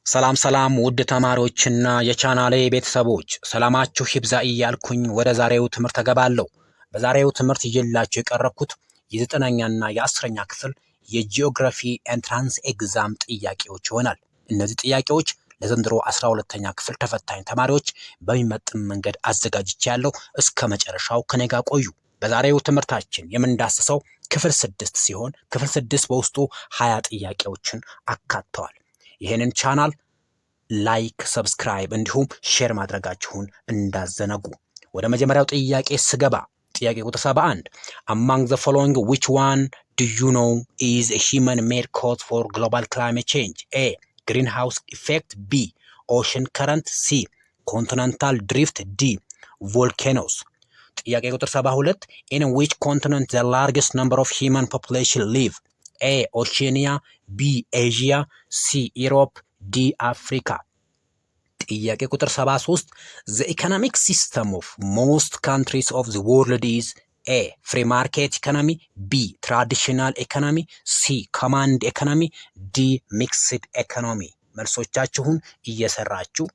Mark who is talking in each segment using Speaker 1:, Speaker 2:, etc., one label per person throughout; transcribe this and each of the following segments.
Speaker 1: ሰላም ውድ ተማሪዎችና የቻናሌ ቤተሰቦች ሰላማችሁ ይብዛ እያልኩኝ ወደ ዛሬው ትምህርት ተገባለሁ። በዛሬው ትምህርት ይዤላችሁ የቀረብኩት የ9ኛና የ10ኛ ክፍል የጂኦግራፊ ኤንትራንስ ኤግዛም ጥያቄዎች ይሆናል። እነዚህ ጥያቄዎች ለዘንድሮ 12ኛ ክፍል ተፈታኝ ተማሪዎች በሚመጥን መንገድ አዘጋጅቻለሁ። እስከ መጨረሻው ከኔ ጋር ቆዩ። በዛሬው ትምህርታችን የምንዳስሰው ክፍል 6 ሲሆን ክፍል 6 በውስጡ 20 ጥያቄዎችን አካተዋል። ይሄንን ቻናል ላይክ፣ ሰብስክራይብ እንዲሁም ሼር ማድረጋችሁን እንዳዘነጉ። ወደ መጀመሪያው ጥያቄ ስገባ ጥያቄ ቁጥር 71 among the following which one do you know is a human made cause for global climate change? A. greenhouse effect. B. ocean current. C. continental drift. D. volcanoes. ጥያቄ ቁጥር 72 in which continent the largest number of human population live? A. oceania. B. asia. C. europe. D. africa. ጥያቄ ቁጥር 73 the economic system of most countries of the world is A. free market economy. B. traditional economy. C. command economy. D. mixed economy. መልሶቻችሁን እየሰራችሁ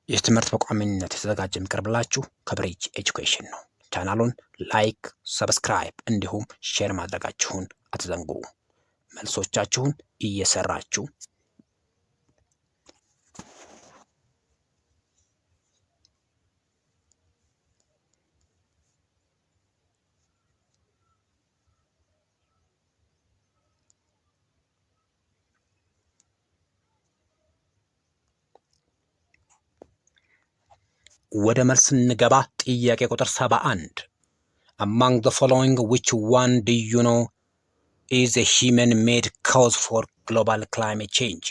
Speaker 1: የትምህርት በቋሚነት የተዘጋጀ የሚቀርብላችሁ ከብሪጅ ኤጁኬሽን ነው። ቻናሉን ላይክ፣ ሰብስክራይብ እንዲሁም ሼር ማድረጋችሁን አትዘንጉ። መልሶቻችሁን እየሰራችሁ ወደ መልስ እንገባ። ጥያቄ ቁጥር 71 among the following which one do you know is a human made cause for global climate change?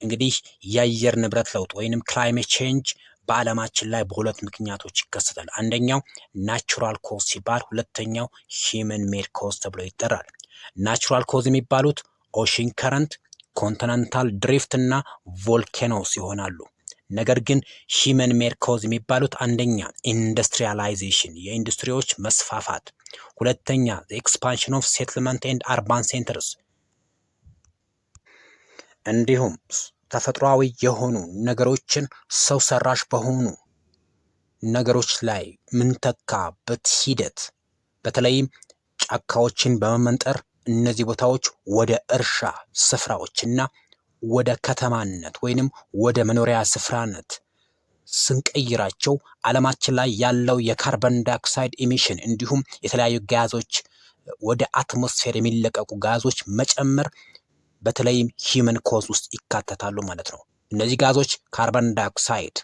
Speaker 1: እንግዲህ የአየር ንብረት ለውጥ ወይንም ክላይሜት ቼንጅ በዓለማችን ላይ በሁለት ምክንያቶች ይከሰታል። አንደኛው ናቹራል ኮዝ ሲባል፣ ሁለተኛው ሂውመን ሜድ ኮዝ ተብሎ ይጠራል። ናቹራል ኮዝ የሚባሉት ኦሽን ከረንት፣ ኮንቲነንታል ድሪፍት እና ቮልኬኖስ ይሆናሉ። ነገር ግን ሂውመን ሜድ ኮዝ የሚባሉት አንደኛ ኢንዱስትሪያላይዜሽን የኢንዱስትሪዎች መስፋፋት፣ ሁለተኛ ኤክስፓንሽን ኦፍ ሴትልመንት ኤንድ አርባን ሴንተርስ፣ እንዲሁም ተፈጥሯዊ የሆኑ ነገሮችን ሰው ሰራሽ በሆኑ ነገሮች ላይ ምንተካበት ሂደት፣ በተለይም ጫካዎችን በመመንጠር እነዚህ ቦታዎች ወደ እርሻ ስፍራዎችና ወደ ከተማነት ወይንም ወደ መኖሪያ ስፍራነት ስንቀይራቸው ዓለማችን ላይ ያለው የካርበን ዳይኦክሳይድ ኢሚሽን እንዲሁም የተለያዩ ጋዞች ወደ አትሞስፌር የሚለቀቁ ጋዞች መጨመር በተለይም ሂውመን ኮዝ ውስጥ ይካተታሉ ማለት ነው። እነዚህ ጋዞች ካርበን ዳይኦክሳይድ፣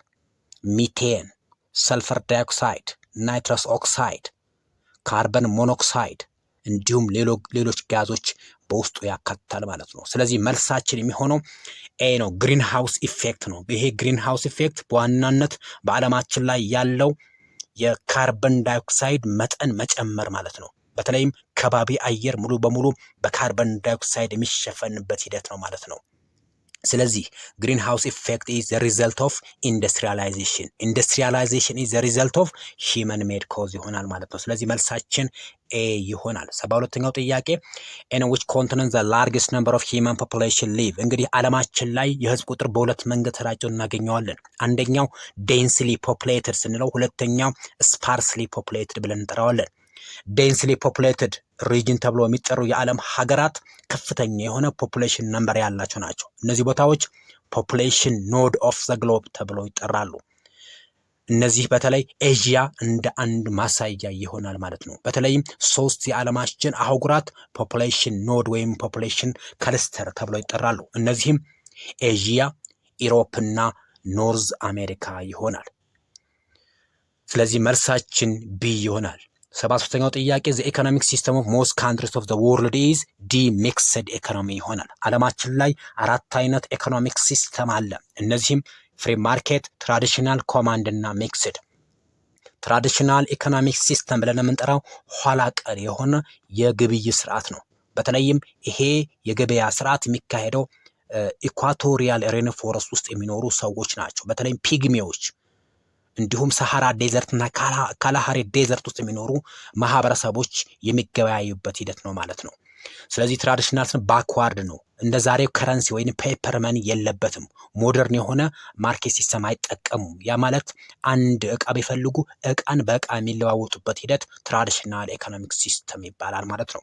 Speaker 1: ሚቴን፣ ሰልፈር ዳይኦክሳይድ፣ ናይትረስ ኦክሳይድ፣ ካርበን ሞኖክሳይድ እንዲሁም ሌሎች ጋዞች በውስጡ ያካትታል ማለት ነው። ስለዚህ መልሳችን የሚሆነው ኤ ነው፣ ግሪን ሃውስ ኢፌክት ነው። ይሄ ግሪን ሃውስ ኢፌክት በዋናነት በዓለማችን ላይ ያለው የካርበን ዳይኦክሳይድ መጠን መጨመር ማለት ነው። በተለይም ከባቢ አየር ሙሉ በሙሉ በካርበን ዳይኦክሳይድ የሚሸፈንበት ሂደት ነው ማለት ነው። ስለዚህ ግሪን ሃውስ ኢፌክት ኢዝ ዘ ሪዘልት ኦፍ ኢንዱስትሪያላይዜሽን፣ ኢንዱስትሪያላይዜሽን ኢዝ ዘ ሪዘልት ኦፍ ሂውመን ሜድ ኮዝ ይሆናል ማለት ነው። ስለዚህ መልሳችን ኤ ይሆናል። 72ኛው ጥያቄ ኢን ዊች ኮንቲነንት ዘ ላርጌስት ነምበር ኦፍ ሂውመን ፖፑሌሽን ሊቭ? እንግዲህ ዓለማችን ላይ የህዝብ ቁጥር በሁለት መንገድ ተራጭቶ እናገኘዋለን። አንደኛው ዴንስሊ ፖፑሌትድ ስንለው፣ ሁለተኛው ስፓርስሊ ፖፑሌትድ ብለን እንጠራዋለን። ዴንስሊ ፖፑሌትድ ሪጅን ተብሎ የሚጠሩ የዓለም ሀገራት ከፍተኛ የሆነ ፖፑሌሽን ነምበር ያላቸው ናቸው። እነዚህ ቦታዎች ፖፑሌሽን ኖድ ኦፍ ዘ ግሎብ ተብሎ ይጠራሉ። እነዚህ በተለይ ኤዥያ እንደ አንድ ማሳያ ይሆናል ማለት ነው። በተለይም 3 የዓለማችን አህጉራት ፖፑሌሽን ኖድ ወይም ፖፑሌሽን ክለስተር ተብሎ ይጠራሉ። እነዚህም ኤዥያ፣ ኢሮፕ እና ኖርዝ አሜሪካ ይሆናል። ስለዚህ መልሳችን ቢ ይሆናል። 73ኛው ጥያቄ ዘ ኢኮኖሚክ ሲስተም ኦፍ ሞስት ካንትሪስ ኦፍ ዘ ወርልድ ኢዝ ዲ ሚክስድ ኢኮኖሚ ይሆናል። ዓለማችን ላይ 4 አይነት ኢኮኖሚክ ሲስተም አለ። እነዚህም ፍሪ ማርኬት፣ ትራዲሽናል፣ ኮማንድ እና ሚክስድ። ትራዲሽናል ኢኮኖሚክ ሲስተም ብለን የምንጠራው ኋላ ቀር የሆነ የግብይት ስርዓት ነው። በተለይም ይሄ የገበያ ስርዓት የሚካሄደው ኢኳቶሪያል ሬን ፎረስት ውስጥ የሚኖሩ ሰዎች ናቸው። በተለይም ፒግሜዎች እንዲሁም ሰሃራ ዴዘርት እና ካላሃሪ ዴዘርት ውስጥ የሚኖሩ ማህበረሰቦች የሚገበያዩበት ሂደት ነው ማለት ነው። ስለዚህ ትራዲሽናል ባክዋርድ ነው። እንደ ዛሬው ከረንሲ ወይም ፔፐር መኒ የለበትም። ሞደርን የሆነ ማርኬት ሲስተም አይጠቀሙም። ያ ማለት አንድ እቃ ቢፈልጉ እቃን በእቃ የሚለዋወጡበት ሂደት ትራዲሽናል ኢኮኖሚክ ሲስተም ይባላል ማለት ነው።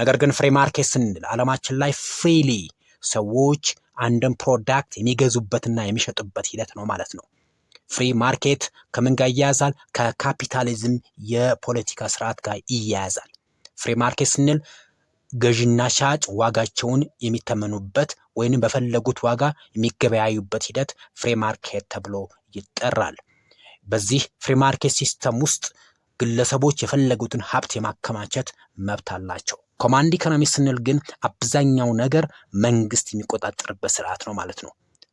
Speaker 1: ነገር ግን ፍሪ ማርኬት ስንል ዓለማችን ላይ ፍሪሊ ሰዎች አንድን ፕሮዳክት የሚገዙበትና የሚሸጡበት ሂደት ነው ማለት ነው። ፍሪ ማርኬት ከምን ጋር ይያያዛል? ከካፒታሊዝም የፖለቲካ ስርዓት ጋር ይያያዛል። ፍሪ ማርኬት ስንል ገዥና ሻጭ ዋጋቸውን የሚተመኑበት ወይንም በፈለጉት ዋጋ የሚገበያዩበት ሂደት ፍሪ ማርኬት ተብሎ ይጠራል። በዚህ ፍሪ ማርኬት ሲስተም ውስጥ ግለሰቦች የፈለጉትን ሀብት የማከማቸት መብት አላቸው። ኮማንድ ኢኮኖሚ ስንል ግን አብዛኛው ነገር መንግስት የሚቆጣጠርበት ስርዓት ነው ማለት ነው።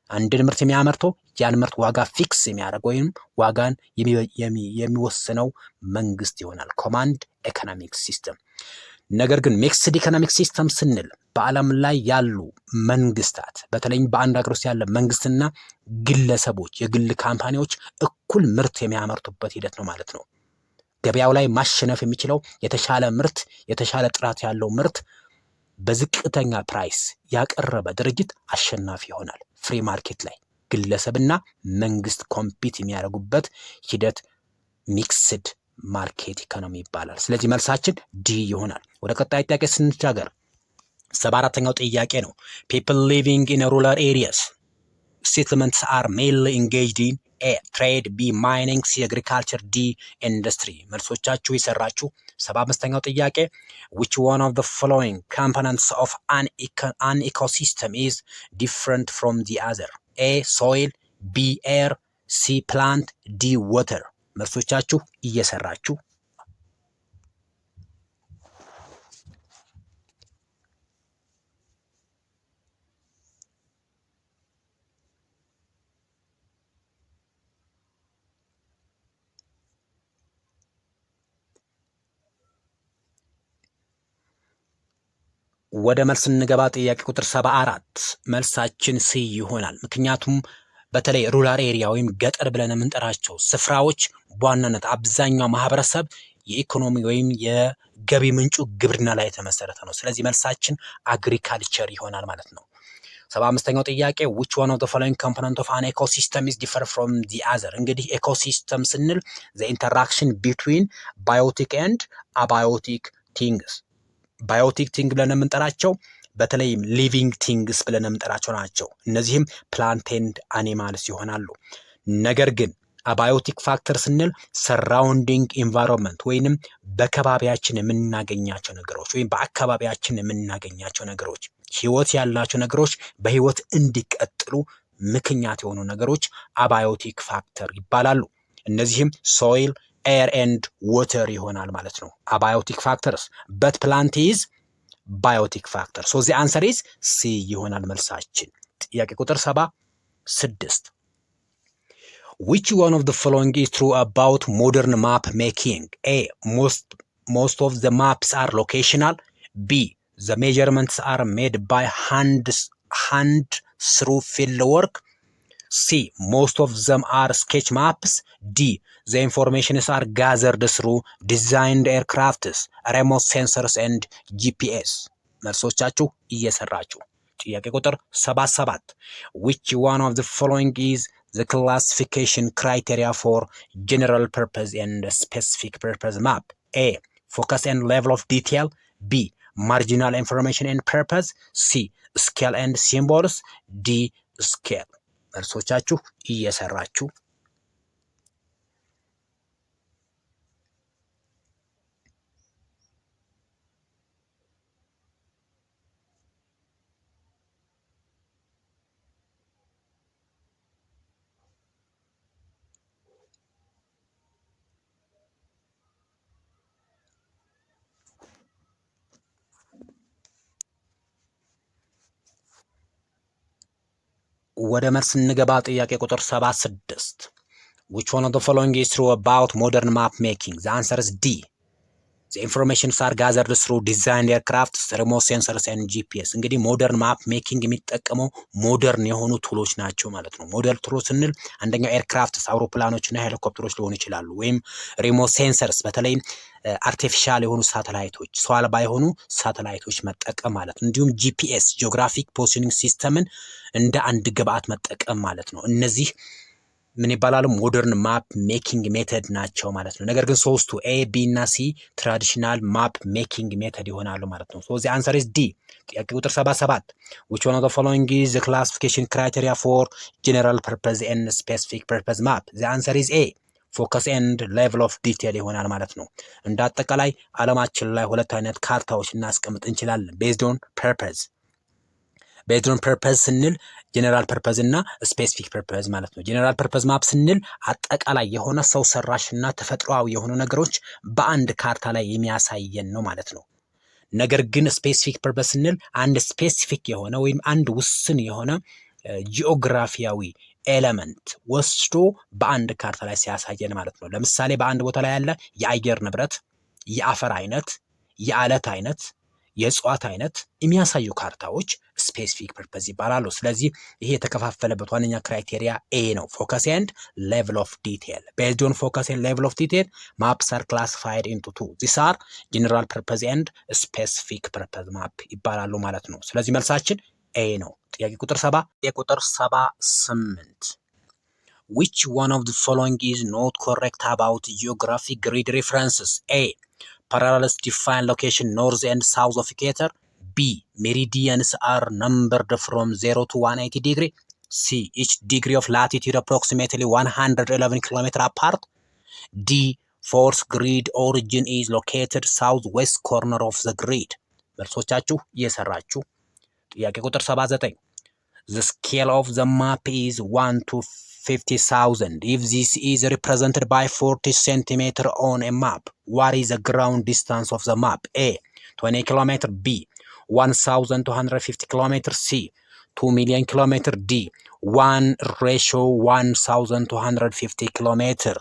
Speaker 1: አንድን ምርት የሚያመርተው ያን ምርት ዋጋ ፊክስ የሚያደርግ ወይም ዋጋን የሚወስነው መንግስት ይሆናል። ኮማንድ ኢኮኖሚክ ሲስተም። ነገር ግን ሚክስድ ኢኮኖሚክ ሲስተም ስንል በዓለም ላይ ያሉ መንግስታት በተለይም በአንድ ሀገር ውስጥ ያለ መንግስትና ግለሰቦች፣ የግል ካምፓኒዎች እኩል ምርት የሚያመርቱበት ሂደት ነው ማለት ነው። ገበያው ላይ ማሸነፍ የሚችለው የተሻለ ምርት፣ የተሻለ ጥራት ያለው ምርት በዝቅተኛ ፕራይስ ያቀረበ ድርጅት አሸናፊ ይሆናል። ፍሪ ማርኬት ላይ ግለሰብና መንግስት ኮምፒት የሚያደርጉበት ሂደት ሚክስድ ማርኬት ኢኮኖሚ ይባላል። ስለዚህ መልሳችን ዲ ይሆናል። ወደ ቀጣይ ጥያቄ ስንሻገር 74ኛው ጥያቄ ነው። ፒፕል ሊቪንግ ኢን ሩራል ኤሪያስ settlements are mainly engaged in A. trade, B. mining, C. agriculture, D. industry። መልሶቻችሁ የሰራችሁ 75ኛው ጥያቄ which one of the following components of an ecosystem is different from the other? A. soil, B. air, C. plant, D. water። መልሶቻችሁ እየሰራችሁ ወደ መልስ እንገባ። ጥያቄ ቁጥር 74 መልሳችን ሲ ይሆናል። ምክንያቱም በተለይ ሩራል ኤሪያ ወይም ገጠር ብለን የምንጠራቸው ስፍራዎች በዋናነት አብዛኛው ማህበረሰብ የኢኮኖሚ ወይም የገቢ ምንጩ ግብርና ላይ የተመሰረተ ነው። ስለዚህ መልሳችን አግሪካልቸር ይሆናል ማለት ነው። 75ኛው ጥያቄ which one of the following component of an ecosystem is different from the other? እንግዲህ ኤኮሲስተም ስንል the interaction between biotic and abiotic things። ባዮቲክ ቲንግ ብለን የምንጠራቸው በተለይም ሊቪንግ ቲንግስ ብለን የምንጠራቸው ናቸው። እነዚህም ፕላንት ኤንድ አኒማልስ ይሆናሉ። ነገር ግን አባዮቲክ ፋክተር ስንል ሰራውንዲንግ ኢንቫይሮንመንት ወይንም በከባቢያችን የምናገኛቸው ነገሮች ወይም በአካባቢያችን የምናገኛቸው ነገሮች ህይወት ያላቸው ነገሮች በህይወት እንዲቀጥሉ ምክንያት የሆኑ ነገሮች አባዮቲክ ፋክተር ይባላሉ። እነዚህም ሶይል ኤር ኤንድ ወተር ይሆናል ማለት ነው። አባዮቲክ ፋክተርስ በት ፕላንት ኢዝ ባዮቲክ ፋክተር። ሶ ዚ አንሰር ኢዝ ሲ ይሆናል መልሳችን። ጥያቄ ቁጥር 76 which one of the following is true about modern map making? A. most of the maps are locational. B. the measurements are made by hand through field work. C. most of them are sketch maps. D. the informations are gathered through designed aircrafts, remote sensors and GPS። መልሶቻችሁ እየሰራችሁ ጥያቄ ቁጥር 77 which one of the following is the classification criteria for general purpose and specific purpose map? A. focus and level of detail. B. marginal information and purpose. C. scale and symbols. D. scale። መልሶቻችሁ እየሰራችሁ ወደ መልስ እንገባ። ጥያቄ ቁጥር 76 which one of the following is true about modern map making? The answer is D. the informations are gathered through designed aircraft, remote sensors and GPS። እንግዲህ ሞደርን ማፕ ሜኪንግ የሚጠቀመው ሞደርን የሆኑ ቱሎች ናቸው ማለት ነው። ሞደርን ቱሎች ስንል አንደኛው ኤርክራፍትስ አውሮፕላኖች እና ሄሊኮፕተሮች ሊሆኑ ይችላሉ። ወይም ሪሞት ሴንሰርስ በተለይም አርቲፊሻል የሆኑ ሳተላይቶች ሰው አልባ የሆኑ ሳተላይቶች መጠቀም ማለት ነው። እንዲሁም ጂፒኤስ ጂኦግራፊክ ፖዚሽኒንግ ሲስተምን እንደ አንድ ግብአት መጠቀም ማለት ነው። እነዚህ ምን ይባላሉ? ሞደርን ማፕ ሜኪንግ ሜተድ ናቸው ማለት ነው። ነገር ግን ሶስቱ ኤ ቢ እና ሲ ትራዲሽናል ማፕ ሜኪንግ ሜተድ ይሆናሉ ማለት ነው። ሶ ዘ አንሰር ኢዝ ዲ። ጥያቄ ቁጥር 77 which one of the following is the classification criteria for general purpose and specific purpose map? the answer is A ፎከስ ኤንድ ሌቭል ኦፍ ዲቴል ይሆናል ማለት ነው። እንደ አጠቃላይ ዓለማችን ላይ ሁለት አይነት ካርታዎች እናስቀምጥ እንችላለን። ቤዝድ ኦን ፐርፐዝ ስንል ጀነራል ፐርፐዝ እና ስፔሲፊክ ፐርፐዝ ማለት ነው። ጀነራል ፐርፐዝ ማፕ ስንል አጠቃላይ የሆነ ሰው ሰራሽ እና ተፈጥሯዊ የሆኑ ነገሮች በአንድ ካርታ ላይ የሚያሳየን ነው ማለት ነው። ነገር ግን ስፔሲፊክ ፐርፐዝ ስንል አንድ ስፔሲፊክ የሆነ ወይም አንድ ውስን የሆነ ጂኦግራፊያዊ ኤለመንት ወስዶ በአንድ ካርታ ላይ ሲያሳየን ማለት ነው። ለምሳሌ በአንድ ቦታ ላይ ያለ የአየር ንብረት፣ የአፈር አይነት፣ የአለት አይነት፣ የእጽዋት አይነት የሚያሳዩ ካርታዎች ስፔሲፊክ ፐርፐዝ ይባላሉ። ስለዚህ ይሄ የተከፋፈለበት ዋነኛ ክራይቴሪያ ኤ ነው። ፎከስ ኤንድ ሌቭል ኦፍ ዲቴል። ቤዝድ ኦን ፎከስ ኤንድ ሌቭል ኦፍ ዲቴል ማፕስ አር ክላሲፋይድ ኢንቱ ቱ ዚስ አር ጀነራል ፐርፐዝ ኤንድ ስፔሲፊክ ፐርፐዝ ማፕ ይባላሉ ማለት ነው። ስለዚህ መልሳችን ኤ ነው። ጥያቄ ቁጥር 78 which one of the following is not correct about geographic grid references? A parallels define location north and south of equator. B meridians are numbered from 0 to 180 degree. C each degree of latitude approximately 111 kilometers apart. D fourth grid origin is located southwest corner of the grid. መልሶቻችሁ እየሰራችሁ ጥያቄ ቁጥር 79 the scale of the map is 1 to 50,000. if this is represented by 40 centimeter on a map, what is the ground distance of the map? A 20 kilometer. B 1,250 kilometer. C 2 million kilometer. D 1:1,250 kilometer.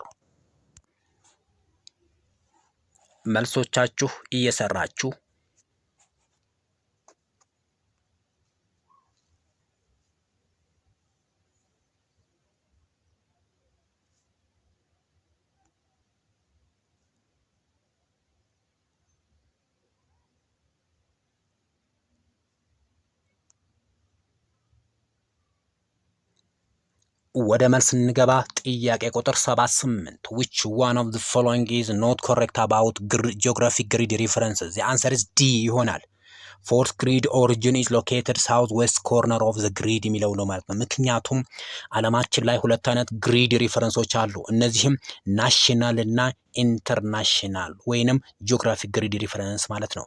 Speaker 1: መልሶቻችሁ እየሰራችሁ ወደ መልስ እንገባ። ጥያቄ ቁጥር 78 which one of the following is not correct about geographic grid references? the answer is D ይሆናል። fourth grid origin is located southwest corner of the grid የሚለው ነው ማለት ነው። ምክንያቱም ዓለማችን ላይ ሁለት አይነት ግሪድ ሪፈረንሶች አሉ። እነዚህም ናሽናል እና ኢንተርናሽናል ወይንም ጂኦግራፊክ ግሪድ ሪፈረንስ ማለት ነው።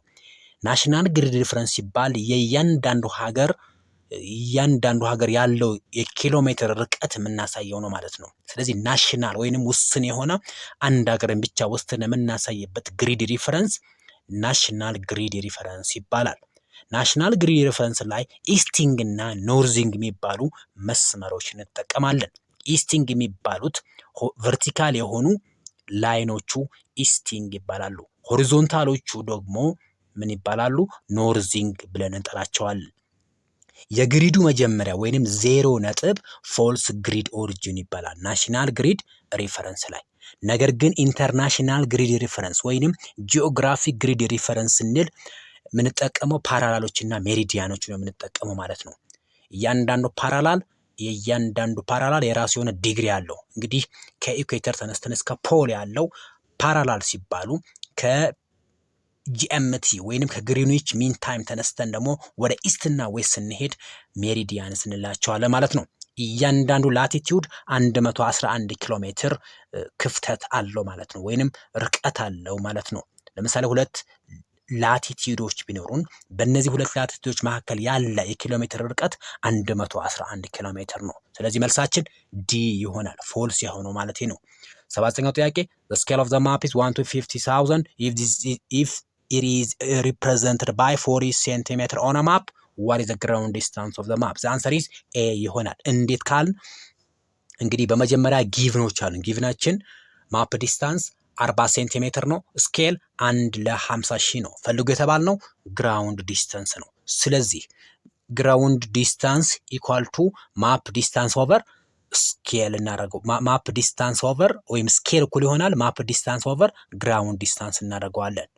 Speaker 1: ናሽናል ግሪድ ሪፈረንስ ሲባል የእያንዳንዱ ሀገር ያለው የኪሎ ሜትር ርቀት የምናሳየው ነው ማለት ነው። ስለዚህ ናሽናል ወይንም ውስን የሆነ አንድ ሀገርን ብቻ ውስን የምናሳይበት ግሪድ ሪፈረንስ ናሽናል ግሪድ ሪፈረንስ ይባላል። ናሽናል ግሪድ ሪፈረንስ ላይ ኢስቲንግ እና ኖርዚንግ የሚባሉ መስመሮች እንጠቀማለን። ኢስቲንግ የሚባሉት ቨርቲካል የሆኑ ላይኖቹ ኢስቲንግ ይባላሉ። ሆሪዞንታሎቹ ደግሞ ምን ይባላሉ? ኖርዚንግ ብለን እንጠራቸዋለን። የግሪዱ መጀመሪያ ወይንም 0 ነጥብ ፎልስ ግሪድ ኦሪጂን ይባላል ናሽናል ግሪድ ሪፈረንስ ላይ። ነገር ግን ኢንተርናሽናል ግሪድ ሪፈረንስ ወይንም ጂኦግራፊክ ግሪድ ሪፈረንስ ስንል የምንጠቀመው ፓራላሎች እና ሜሪዲያኖች ነው የምንጠቀመው ማለት ነው። የእያንዳንዱ ፓራላል የራሱ የሆነ ዲግሪ አለው። እንግዲህ ከኢኩዌተር ተነስተን እስከ ፖል ያለው ፓራላል ሲባሉ ጂኤምቲ ወይንም ከግሪንዊች ሚን ታይም ተነስተን ደግሞ ወደ ኢስት እና ዌስት ስንሄድ ሜሪዲያንስ እንላቸዋለን ማለት ነው። እያንዳንዱ ላቲቲዩድ 111 ኪሎ ሜትር ክፍተት አለው ማለት ነው፣ ወይንም ርቀት አለው ማለት ነው። ለምሳሌ ሁለት ላቲቲዩዶች ቢኖሩን በእነዚህ ሁለት ላቲቲዩዶች መካከል ያለ የኪሎ ሜትር ርቀት 111 ኪሎ ሜትር ነው። ስለዚህ መልሳችን ዲ ይሆናል፣ ፎልስ የሆነው ማለት ነው። 7ኛው ጥያቄ the scale of the map is 1 to 50,000 if it is represented by 40 centimeter on a map, what is the ground distance of the map? the answer is A ይሆናል። እንዴት ካልን እንግዲህ በመጀመሪያ ጊቭኖች አሉ። ጊቭናችን ማፕ ዲስታንስ 40 ሴንቲሜትር ነው። ስኬል 1 ለ50 ሺህ ነው። ፈልጉ የተባልነው ግራውንድ ዲስተንስ ነው። ስለዚህ ግራውንድ ዲስታንስ ኢኳል ቱ ማፕ ዲስታንስ ኦቨር ስኬል እናደርገው። ማፕ ዲስታንስ ኦቨር ወይም ስኬል እኩል ይሆናል ማፕ ዲስታንስ ኦቨር ግራውንድ ዲስታንስ እናደርገዋለን።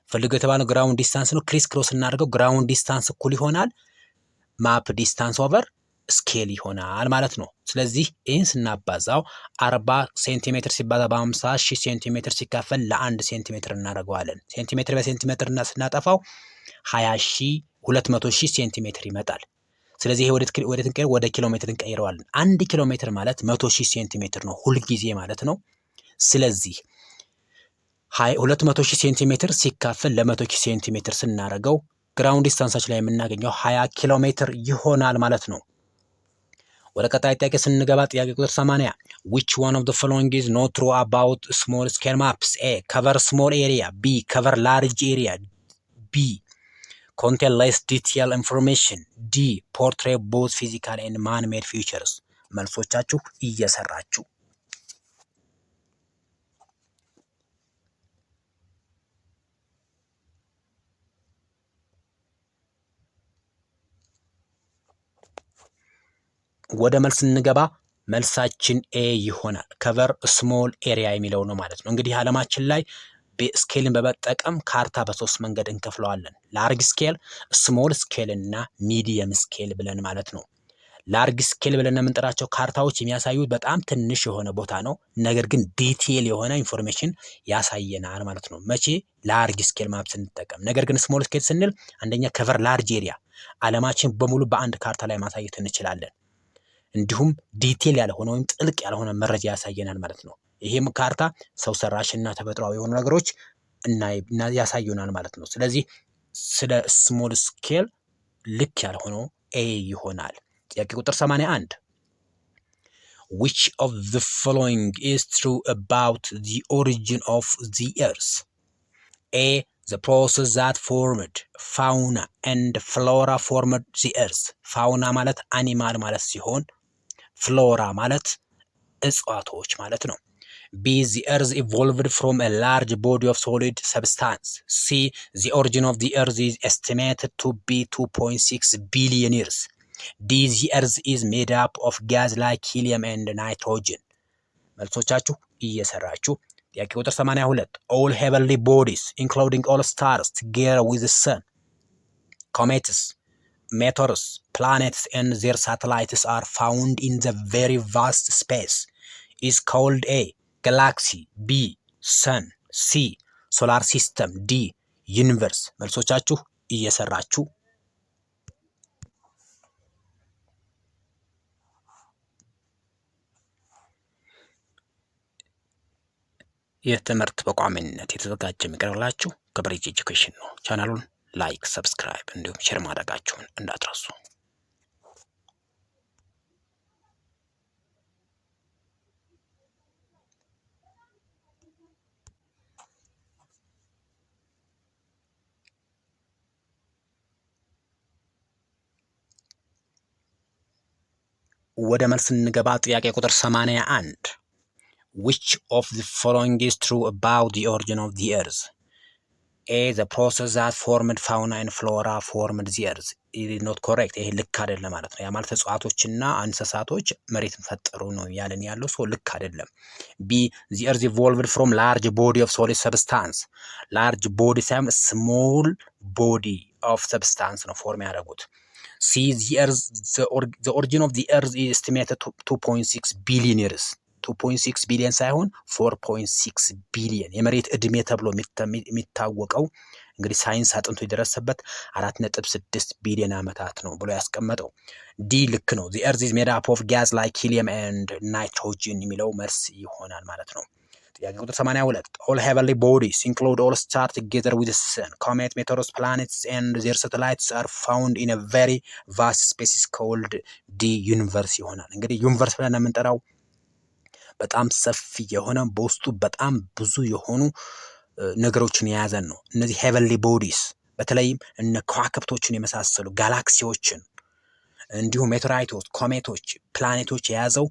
Speaker 1: ፈልገው የተባለው ግራውንድ ዲስታንስ ነው። ክሪስ ክሮስ እናደርገው። ግራውንድ ዲስታንስ እኩል ይሆናል ማፕ ዲስታንስ ኦቨር ስኬል ይሆናል ማለት ነው። ስለዚህ ይህን ስናባዛው 40 ሴንቲሜትር ሲባዛ በ50 ሺህ ሴንቲሜትር ሲካፈል ለ1 ሴንቲሜትር እናደርገዋለን። ሴንቲሜትር በሴንቲሜትር ስናጠፋው 200 ሺህ ሴንቲሜትር ይመጣል። ስለዚህ ይሄ ወደ ኪሎ ሜትር እንቀይረዋለን። 1 ኪሎ ሜትር ማለት 100 ሺህ ሴንቲሜትር ነው ሁልጊዜ ማለት ነው። ስለዚህ 200 ሺህ ሴንቲሜትር ሲካፈል ለ100 ሺህ ሴንቲሜትር ስናደርገው ግራውንድ ዲስታንሳችን ላይ የምናገኘው 20 ኪሎ ሜትር ይሆናል ማለት ነው። ወደ ቀጣይ ጥያቄ ስንገባ ጥያቄ ቁጥር 80 which one of the following is not true about small scale maps? A cover small area, B cover large area, B contain less detailed information, D portray both physical and man-made features. መልሶቻችሁ እየሰራችሁ ወደ መልስ እንገባ። መልሳችን ኤ ይሆናል። ከቨር ስሞል ኤሪያ የሚለው ነው ማለት ነው። እንግዲህ ዓለማችን ላይ ስኬልን በመጠቀም ካርታ በሶስት መንገድ እንከፍለዋለን። ላርግ ስኬል፣ ስሞል ስኬል እና ሚዲየም ስኬል ብለን ማለት ነው። ላርግ ስኬል ብለን የምንጠራቸው ካርታዎች የሚያሳዩት በጣም ትንሽ የሆነ ቦታ ነው፣ ነገር ግን ዲቴል የሆነ ኢንፎርሜሽን ያሳየናል ማለት ነው። መቼ? ላርግ ስኬል ማፕ ስንጠቀም። ነገር ግን ስሞል ስኬል ስንል አንደኛ ከቨር ላርጅ ኤሪያ፣ ዓለማችን በሙሉ በአንድ ካርታ ላይ ማሳየት እንችላለን። እንዲሁም ዲቴል ያልሆነ ወይም ጥልቅ ያልሆነ መረጃ ያሳየናል ማለት ነው። ይሄም ካርታ ሰው ሰራሽና ተፈጥሯዊ የሆኑ ነገሮች ያሳዩናል ማለት ነው። ስለዚህ ስለ ስሞል ስኬል ልክ ያልሆነው ኤ ይሆናል። ጥያቄ ቁጥር 81 which of the following is true about the origin of the earth? A the process that formed fauna and flora formed the earth. ፋውና ማለት አኒማል ማለት ሲሆን ፍሎራ ማለት እጽዋቶች ማለት ነው። B the earth evolved from a large body of solid substance. C the origin of the earth is estimated to be 2.6 billion years. D the earth is made up of gas like helium and nitrogen. መልሶቻችሁ እየሰራችሁ ጥያቄ ቁጥር 82 all heavenly bodies including all stars together with the sun, comets, meteors, planets and their satellites are found in the very vast space is called A galaxy, B sun, C solar system, D universe. መልሶቻችሁ እየሰራችሁ ይህ ትምህርት በቋሚነት የተዘጋጀ የሚቀርብላችሁ ከብሪጅ ኤጁኬሽን ነው። ቻናሉን ላይክ፣ ሰብስክራይብ እንዲሁም ሼር ማድረጋችሁን እንዳትረሱ። ወደ መልስ እንገባ። ጥያቄ ቁጥር 81 which of the following is true about the origin of the earth? A the process that formed fauna and flora formed the earth. it is not correct. ይሄ ልክ አይደለም ማለት ነው። ያ ማለት እጽዋቶችና እንስሳቶች መሬትን ፈጠሩ ነው ያለን ያለው ሰው ልክ አይደለም። B the earth evolved from large body of solid substance. large body ሳይሆን small body of substance ነው ፎርም ያደረጉት። C the earth the origin of the earth is estimated to 2.6 billion years. 2.6 ቢሊዮን ሳይሆን 4.6 ቢሊዮን የመሬት እድሜ ተብሎ የሚታወቀው እንግዲህ ሳይንስ አጥንቶ የደረሰበት 4.6 ቢሊዮን ዓመታት ነው ብሎ ያስቀመጠው። ዲ ልክ ነው። the earth is made up of gas like helium and nitrogen የሚለው መልስ ይሆናል ማለት ነው። ጥያቄ ቁጥር 82 all heavenly bodies include all stars together with the sun, comets, meteors, planets and their satellites are found in a very vast space called the universe ይሆናል። እንግዲህ ዩኒቨርስ ብለን የምንጠራው በጣም ሰፊ የሆነ በውስጡ በጣም ብዙ የሆኑ ነገሮችን የያዘን ነው። እነዚህ ሄቨንሊ ቦዲስ በተለይም እነ ከዋክብቶችን የመሳሰሉ ጋላክሲዎችን እንዲሁም ሜቴራይቶች፣ ኮሜቶች፣ ፕላኔቶች የያዘው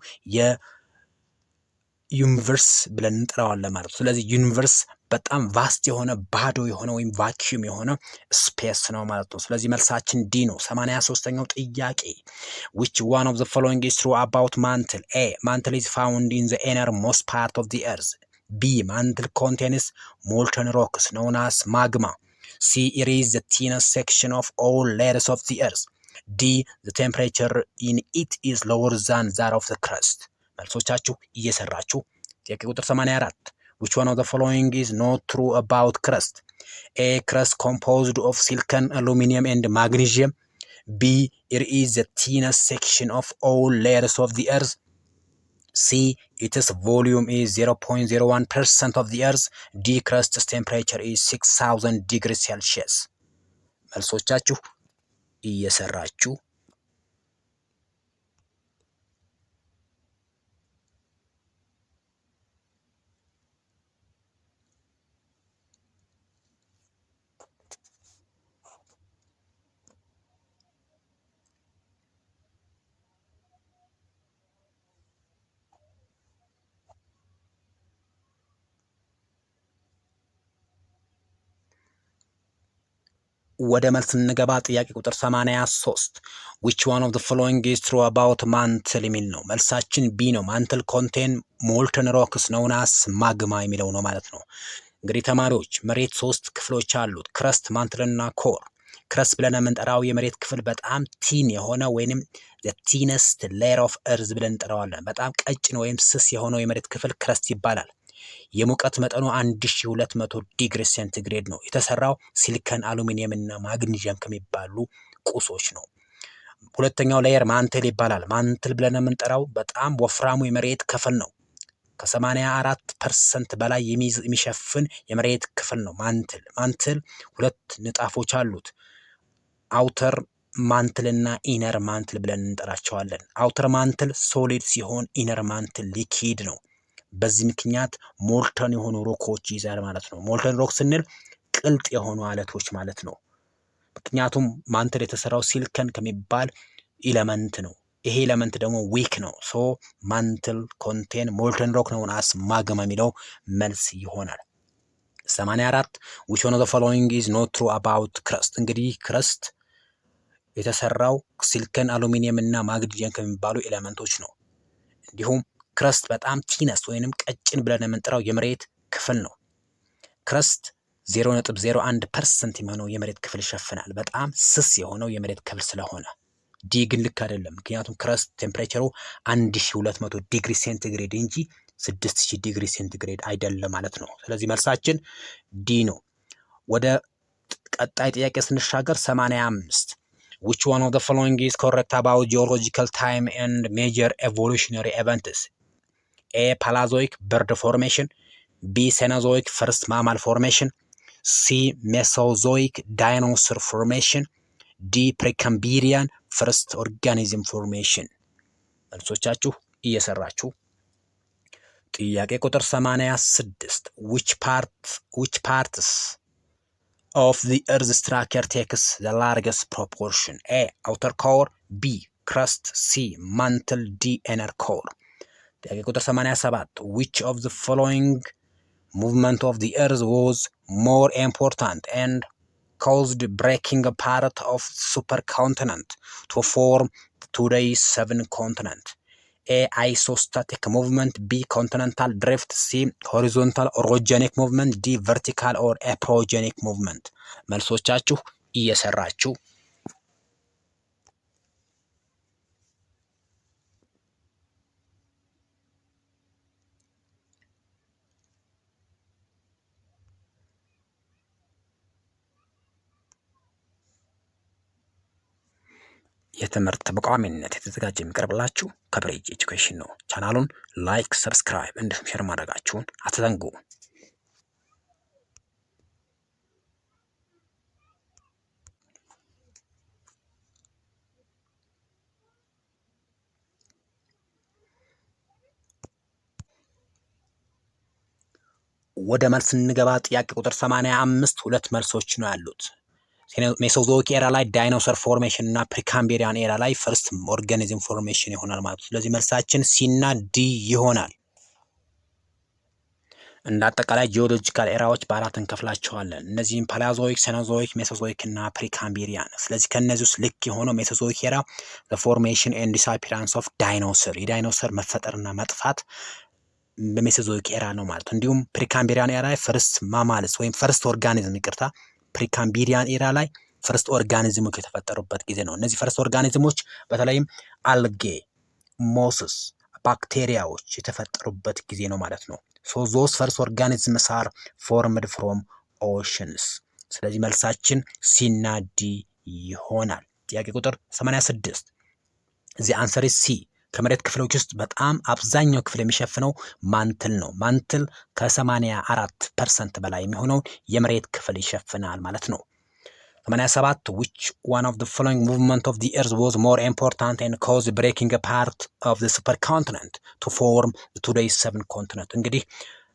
Speaker 1: ዩኒቨርስ ብለን እንጠራዋለን ማለት ነው። ስለዚህ ዩኒቨርስ በጣም ቫስት የሆነ ባዶ የሆነ ወይም ቫኪዩም የሆነ ስፔስ ነው ማለት ነው። ስለዚህ መልሳችን ዲ ነው። 83ኛው ጥያቄ which one of the following is true about mantle? A. mantle is found in the innermost part of the earth. B. mantle contains molten rocks known as magma. C. it is the thinnest section of all layers of the earth. D. the temperature in it is lower than that of the crust. መልሶቻችሁ እየሰራችሁ ጥያቄ ቁጥር 84 which one of the following is not true about crust? A. crust composed of silicon, aluminum and magnesium. B. it is the thinnest section of all layers of the earth. C. its volume is 0.01% of the earth. D. crust's temperature is 6000 degrees Celsius. መልሶቻችሁ እየሰራችሁ ወደ መልስ እንገባ። ጥያቄ ቁጥር 83 which one of the following is true about mantle የሚል ነው። መልሳችን ቢ ነው። mantle contain molten rocks known as magma የሚለው ነው ማለት ነው። እንግዲህ ተማሪዎች መሬት 3 ክፍሎች አሉት፣ ክረስት፣ ማንትል እና ኮር። ክረስት ብለን የምንጠራው የመሬት ክፍል በጣም ቲን የሆነ ወይንም the thinnest layer of earth ብለን እንጠራዋለን። በጣም ቀጭን ወይም ስስ የሆነው የመሬት ክፍል ክረስት ይባላል። የሙቀት መጠኑ 1200 ዲግሪ ሴንቲግሬድ ነው። የተሰራው ሲሊከን፣ አሉሚኒየም እና ማግኒዥየም ከሚባሉ ቁሶች ነው። ሁለተኛው ሌየር ማንትል ይባላል። ማንትል ብለን የምንጠራው በጣም ወፍራሙ የመሬት ክፍል ነው። ከ84% በላይ የሚሸፍን የመሬት ክፍል ነው ማንትል። ማንትል ሁለት ንጣፎች አሉት። አውተር ማንትል እና ኢነር ማንትል ብለን እንጠራቸዋለን። አውተር ማንትል ሶሊድ ሲሆን ኢነር ማንትል ሊኪድ ነው። በዚህ ምክንያት ሞልተን የሆኑ ሮኮች ይይዛል ማለት ነው። ሞልተን ሮክ ስንል ቅልጥ የሆኑ አለቶች ማለት ነው። ምክንያቱም ማንትል የተሰራው ሲሊከን ከሚባል ኢለመንት ነው። ይሄ ኤለመንት ደግሞ ዊክ ነው። ሶ ማንትል ኮንቴን ሞልተን ሮክ ነው አስ ማግማ የሚለው መልስ ይሆናል። 84 which one of the following is not true about crust? እንግዲህ ክረስት የተሰራው ሲሊከን፣ አሉሚኒየም እና ማግኒዥየም ከሚባሉ ኤለመንቶች ነው። እንዲሁም ክረስት በጣም ቲነስ ወይንም ቀጭን ብለን የምንጠራው የመሬት ክፍል ነው። ክረስት 0.01% የሚሆነው የመሬት ክፍል ይሸፍናል። በጣም ስስ የሆነው የመሬት ክፍል ስለሆነ ዲ ግን ልክ አይደለም። ምክንያቱም ክረስት ቴምፕሬቸሩ 1200 ዲግሪ ሴንቲግሬድ እንጂ 6000 ዲግሪ ሴንቲግሬድ አይደለም ማለት ነው። ስለዚህ መልሳችን ዲ ነው። ወደ ቀጣይ ጥያቄ ስንሻገር 85 which one of the following is correct about geological time and major evolutionary events? A. Paleozoic bird formation. B. Cenozoic first mammal formation. C. Mesozoic dinosaur formation. D. Precambrian first organism formation. መልሶቻችሁ እየሰራችሁ ጥያቄ ቁጥር 86 which parts of the earth structure takes the largest proportion? A. outer core. B. crust. C. mantle. D. inner core. ጥያቄ ቁጥር 87 which of the following movement of the earth was more important and caused breaking apart of supercontinent to form today's 7 continent? A. isostatic movement. B. continental drift. C. horizontal orogenic movement. D. vertical or aprogenic movement. መልሶቻችሁ እየሰራችሁ የትምህርት በቋሚነት የተዘጋጀ የሚቀርብላችሁ ከብሬጅ ኤጁኬሽን ነው። ቻናሉን ላይክ፣ ሰብስክራይብ እንዲሁም ሼር ማድረጋችሁን አትዘንጉ። ወደ መልስ እንገባ። ጥያቄ ቁጥር 85 ሁለት መልሶች ነው ያሉት። ሜሶዞይክ ኤራ ላይ ዳይኖሰር ፎርሜሽን እና ፕሪካምቤሪያን ኤራ ላይ ፈርስት ኦርጋኒዝም ፎርሜሽን ይሆናል ማለት ነው። ስለዚህ መልሳችን ሲ እና ዲ ይሆናል። እንደ አጠቃላይ ጂኦሎጂካል ኤራዎች በአራት እንከፍላቸዋለን። እነዚህም ፓላዞይክ፣ ሴኖዞይክ፣ ሜሶዞይክ እና ፕሪካምቢሪያን። ስለዚህ ከእነዚህ ውስጥ ልክ የሆነው ሜሶዞይክ ኤራ ፎርሜሽን ኤንድ ዲስአፒራንስ ኦፍ ዳይኖሰር የዳይኖሰር መፈጠርና መጥፋት በሜሶዞይክ ኤራ ነው ማለት ነው። እንዲሁም ፕሪካምቢሪያን ኤራ ላይ ፈርስት ማማልስ ወይም ፈርስት ኦርጋኒዝም ይቅርታ፣ ፕሪካምቢሪያን ኤራ ላይ ፈርስት ኦርጋኒዝሞች የተፈጠሩበት ጊዜ ነው። እነዚህ ፈርስት ኦርጋኒዝሞች በተለይም አልጌ፣ ሞስስ፣ ባክቴሪያዎች የተፈጠሩበት ጊዜ ነው ማለት ነው። ሶ ዞስ ፈርስት ኦርጋኒዝምስ አር ፎርምድ ፍሮም ኦሽንስ። ስለዚህ መልሳችን ሲና ዲ ይሆናል። ጥያቄ ቁጥር 86 ዚ አንሰር ኢዝ ሲ። ከመሬት ክፍሎች ውስጥ በጣም አብዛኛው ክፍል የሚሸፍነው ማንትል ነው። ማንትል ከ84% በላይ የሚሆነውን የመሬት ክፍል ይሸፍናል ማለት ነው። 87 which one of the following movement of the earth was more important and caused breaking apart of the supercontinent to form the today's 7 continent። እንግዲህ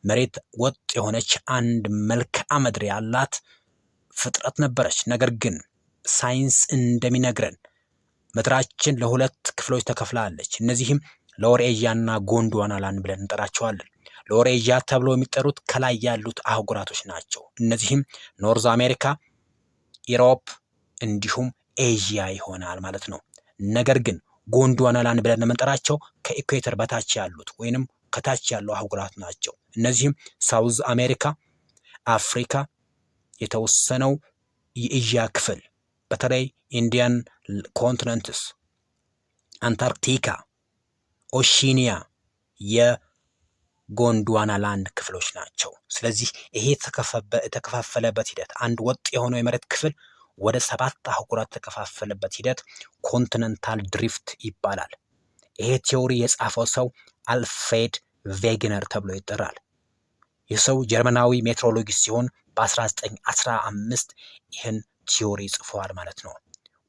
Speaker 1: መሬት ወጥ የሆነች አንድ መልክዓ ምድር ያላት ፍጥረት ነበረች። ነገር ግን ሳይንስ እንደሚነግረን ምድራችን ለሁለት ክፍሎች ተከፍላለች። እነዚህም ሎወር ኤዥያ እና ጎንድዋና ላንድ ብለን እንጠራቸዋለን። ሎወር ኤዥያ ተብሎ የሚጠሩት ከላይ ያሉት አህጉራቶች ናቸው። እነዚህም ኖርዝ አሜሪካ፣ ኢሮፕ እንዲሁም ኤዥያ ይሆናል ማለት ነው። ነገር ግን ጎንድዋና ላንድ ብለን የምንጠራቸው ከኢኩዌተር በታች ያሉት ወይንም ከታች ያሉ አህጉራት ናቸው። እነዚህም ሳውዝ አሜሪካ፣ አፍሪካ፣ የተወሰነው የኤዥያ ክፍል በተለይ ኢንዲያን ኮንቲነንትስ፣ አንታርክቲካ፣ ኦሺኒያ የጎንድዋና ላንድ ክፍሎች ናቸው። ስለዚህ ይሄ የተከፋፈለበት ሂደት አንድ ወጥ የሆነው የመሬት ክፍል ወደ 7 አህጉራት የተከፋፈለበት ሂደት ኮንቲነንታል ድሪፍት ይባላል። ይሄ ቲዮሪ የጻፈው ሰው አልፍሬድ ቬግነር ተብሎ ይጠራል። ይህ ሰው ጀርመናዊ ሜትሮሎጂስት ሲሆን በ1915 ይህን ቲዮሪ ጽፏል ማለት ነው።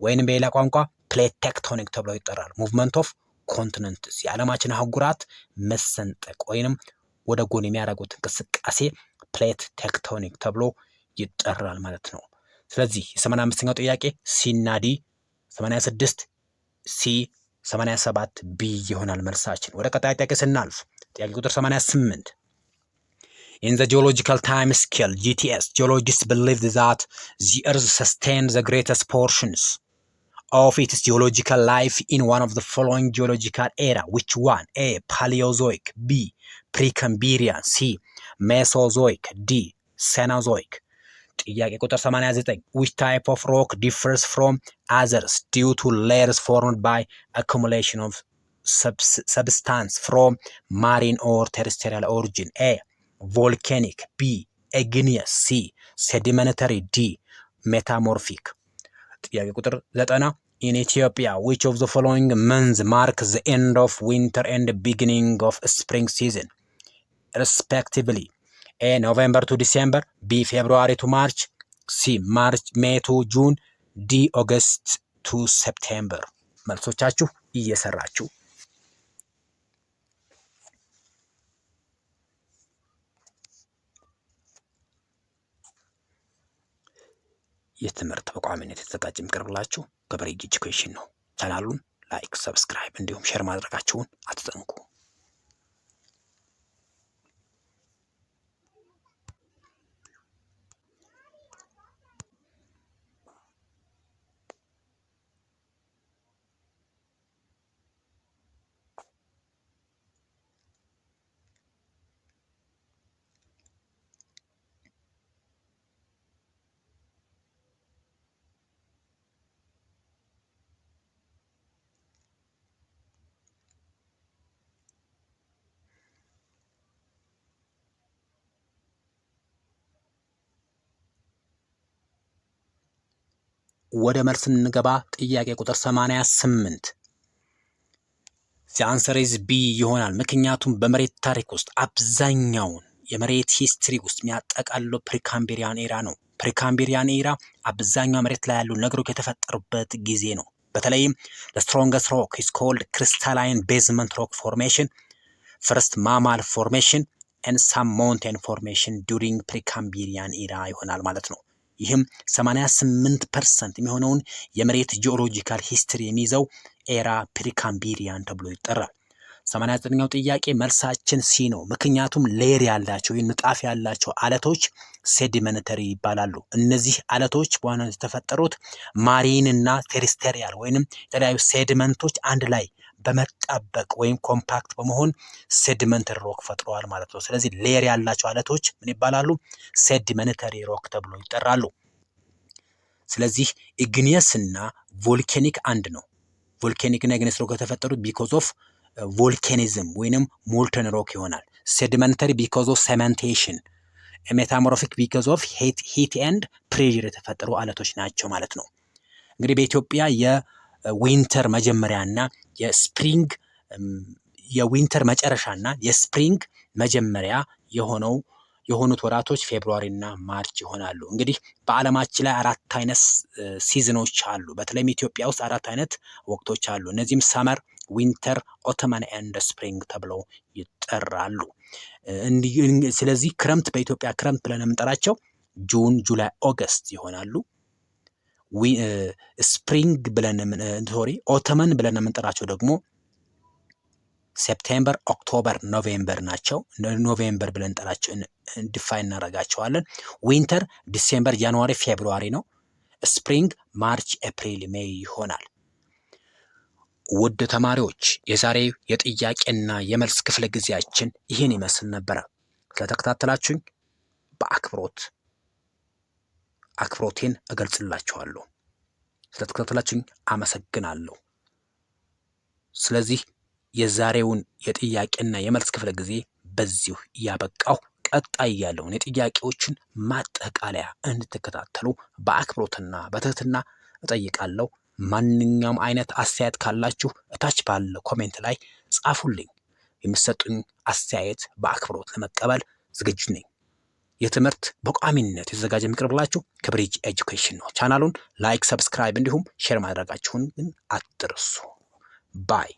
Speaker 1: ወይንም በሌላ ቋንቋ ፕሌት ቴክቶኒክ ተብሎ ይጠራል። ሙቭመንት ኦፍ ኮንቲነንትስ የዓለማችን አህጉራት መሰንጠቅ ወይንም ወደ ጎን የሚያደርጉት እንቅስቃሴ ፕሌት ቴክቶኒክ ተብሎ ይጠራል ማለት ነው። ስለዚህ የ85ኛው ጥያቄ ሲና ዲ፣ 86 ሲ፣ 87 ቢ ይሆናል መልሳችን። ወደ ቀጣይ ጥያቄ ስናልፍ ጥያቄ ቁጥር 88 In the geological time scale, GTS, geologists believed that the Earth sustained the greatest portions of its geological life in one of the following geological era. Which one? A. Paleozoic, B. Precambrian, C. Mesozoic, D. Cenozoic. ጥያቄ ቁጥር 89 Which type of rock differs from others due to layers formed by accumulation of substance from marine or terrestrial origin? A. volcanic, B. igneous, C. sedimentary, D. metamorphic። ጥያቄ ቁጥር 90 In Ethiopia, which of the following months mark the end of winter and beginning of spring season, respectively? A. November to December, B. February to March, C. May to June, D. August to September። መልሶቻችሁ እየሰራችሁ የትምህርት በቋሚነት የተዘጋጀ የሚቀርብላችሁ ገበሬ ኤጁኬሽን ነው። ቻናሉን ላይክ፣ ሰብስክራይብ እንዲሁም ሼር ማድረጋችሁን አትዘንጉ። ወደ መልስ እንገባ። ጥያቄ ቁጥር 88 the answer is B ይሆናል። ምክንያቱም በመሬት ታሪክ ውስጥ አብዛኛውን የመሬት ሂስትሪ ውስጥ የሚያጠቃልለው ፕሪካምቢሪያን ኤራ ነው። ፕሪካምቢሪያን ኤራ አብዛኛው መሬት ላይ ያሉ ነገሮች የተፈጠሩበት ጊዜ ነው። በተለይም the strongest rock is called crystalline basement rock formation, first mammal formation and some mountain formation during Precambrian era ይሆናል ማለት ነው። ይህም 88% የሚሆነውን የመሬት ጂኦሎጂካል ሂስትሪ የሚይዘው ኤራ ፕሪካምቢሪያን ተብሎ ይጠራል። 89ኛው ጥያቄ መልሳችን ሲ ነው። ምክንያቱም ሌየር ያላቸው ንጣፍ ያላቸው አለቶች ሴዲመንተሪ ይባላሉ። እነዚህ አለቶች በዋናነት የተፈጠሩት ማሪን እና ቴሪስቴሪያል ወይንም የተለያዩ ሴዲመንቶች አንድ ላይ በመጣበቅ ወይም ኮምፓክት በመሆን ሴዲመንተሪ ሮክ ፈጥረዋል ማለት ነው። ስለዚህ ሌየር ያላቸው አለቶች ምን ይባላሉ? ሴዲመንተሪ ሮክ ተብሎ ይጠራሉ። ስለዚህ ኢግኒየስ እና ቮልኬኒክ አንድ ነው። ቮልኬኒክ እና ኢግኒየስ ሮክ የተፈጠሩት ቢኮዝ ኦፍ ቮልኬኒዝም ወይንም ሞልተን ሮክ ይሆናል። ሴዲመንተሪ ቢኮዝ ኦፍ ሴመንቴሽን፣ ሜታሞርፊክ ቢኮዝ ኦፍ ሂት ኤንድ ፕሬዠር የተፈጠሩ አለቶች ናቸው ማለት ነው። እንግዲህ በኢትዮጵያ የዊንተር መጀመሪያና የስፕሪንግ የዊንተር መጨረሻና የስፕሪንግ መጀመሪያ የሆኑት ወራቶች ፌብሩዋሪ እና ማርች ይሆናሉ። እንግዲህ በዓለማችን ላይ 4 አይነት ሲዝኖች አሉ። በተለይም ኢትዮጵያ ውስጥ 4 አይነት ወቅቶች አሉ። እነዚህም ሰመር፣ ዊንተር፣ ኦተመን ኤንድ ስፕሪንግ ተብለው ይጠራሉ። ስለዚህ ክረምት በኢትዮጵያ ክረምት ብለን የምንጠራቸው ጁን፣ ጁላይ፣ ኦገስት ይሆናሉ። ስፕሪንግ ብለን ኦተመን ብለን የምንጠራቸው ደግሞ ሴፕቴምበር፣ ኦክቶበር፣ ኖቬምበር ናቸው። ኖቬምበር ብለን እንጠራቸው ዲፋይን እናደርጋቸዋለን። ዊንተር ዲሴምበር፣ ጃንዋሪ፣ ፌብሩዋሪ ነው። ስፕሪንግ ማርች፣ ኤፕሪል፣ ሜይ ይሆናል። ውድ ተማሪዎች የዛሬው የጥያቄና የመልስ ክፍለ ጊዜያችን ይህን ይመስል ነበረ። ስለተከታተላችሁኝ አክብሮቴን እገልጽላችኋለሁ። ስለተከታተላችሁኝ አመሰግናለሁ። ስለዚህ የዛሬውን የጥያቄና የመልስ ክፍለ ጊዜ በዚሁ ያበቃው። ቀጣይ ያለውን የጥያቄዎችን ማጠቃለያ እንድትከታተሉ በአክብሮትና በትህትና እጠይቃለሁ። ማንኛውም አይነት አስተያየት ካላችሁ እታች ባለ ኮሜንት ላይ ጻፉልኝ። የምትሰጡኝ አስተያየት በአክብሮት ለመቀበል ዝግጁ ነኝ። የትምህርት በቋሚነት የተዘጋጀ የሚቀርብላችሁ ከብሪጅ ኤጁኬሽን ነው። ቻናሉን ላይክ፣ ሰብስክራይብ እንዲሁም ሼር ማድረጋችሁን ግን አትርሱ። ባይ